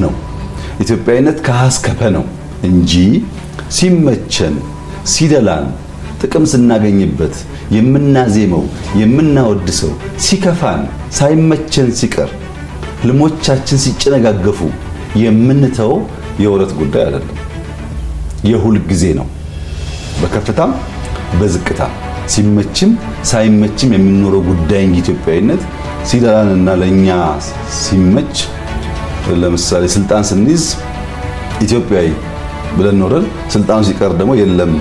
ነው። ኢትዮጵያዊነት ከሀስከፈ ነው እንጂ ሲመቸን ሲደላን ጥቅም ስናገኝበት የምናዜመው የምናወድሰው ሲከፋን ሳይመቸን ሲቀር ህልሞቻችን ሲጨነጋገፉ የምንተው የወረት ጉዳይ አይደለም። የሁል ጊዜ ነው። በከፍታም በዝቅታም ሲመችም ሳይመችም የምንኖረው ጉዳይ እንጂ ኢትዮጵያዊነት ሲደላንና ለኛ ሲመች ለምሳሌ ስልጣን ስንይዝ ኢትዮጵያዊ ብለን ኖረን ስልጣኑ ሲቀር ደግሞ የለም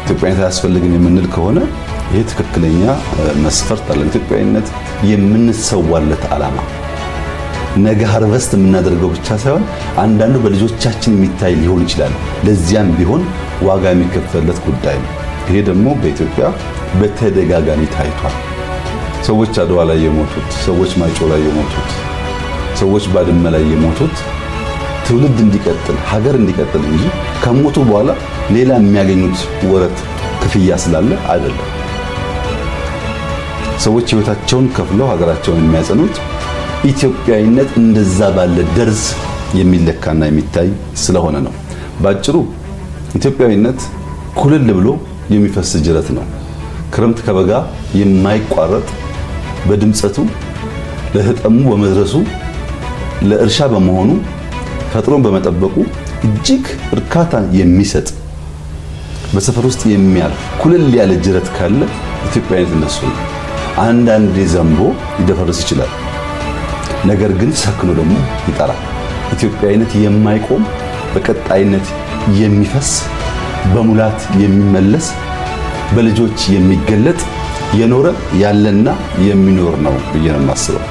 ኢትዮጵያዊነት አያስፈልግም የምንል ከሆነ ይሄ ትክክለኛ መስፈርት አለ። ኢትዮጵያዊነት የምንሰዋለት ዓላማ ነገ ሃርቨስት የምናደርገው ብቻ ሳይሆን አንዳንዱ በልጆቻችን የሚታይ ሊሆን ይችላል። ለዚያም ቢሆን ዋጋ የሚከፈልለት ጉዳይ ነው። ይሄ ደግሞ በኢትዮጵያ በተደጋጋሚ ታይቷል። ሰዎች አድዋ ላይ የሞቱት፣ ሰዎች ማይጮ ላይ የሞቱት፣ ሰዎች ባድመ ላይ የሞቱት ትውልድ እንዲቀጥል ሀገር እንዲቀጥል እንጂ ከሞቱ በኋላ ሌላ የሚያገኙት ወረት ክፍያ ስላለ አይደለም። ሰዎች ህይወታቸውን ከፍለው ሀገራቸውን የሚያጸኑት ኢትዮጵያዊነት እንደዛ ባለ ደርዝ የሚለካና የሚታይ ስለሆነ ነው። ባጭሩ ኢትዮጵያዊነት ኩልል ብሎ የሚፈስ ጅረት ነው። ክረምት ከበጋ የማይቋረጥ በድምጸቱ ለህጠሙ በመድረሱ ለእርሻ በመሆኑ ፈጥሮን በመጠበቁ እጅግ እርካታን የሚሰጥ በሰፈር ውስጥ የሚያልፍ ኩልል ያለ ጅረት ካለ ኢትዮጵያዊነት እነሱ ነው። አንዳንዴ ዘንቦ ሊደፈርስ ይችላል። ነገር ግን ሰክኖ ደግሞ ይጠራል። ኢትዮጵያዊነት የማይቆም በቀጣይነት የሚፈስ በሙላት የሚመለስ በልጆች የሚገለጥ የኖረ ያለና የሚኖር ነው ብዬ ነው የማስበው።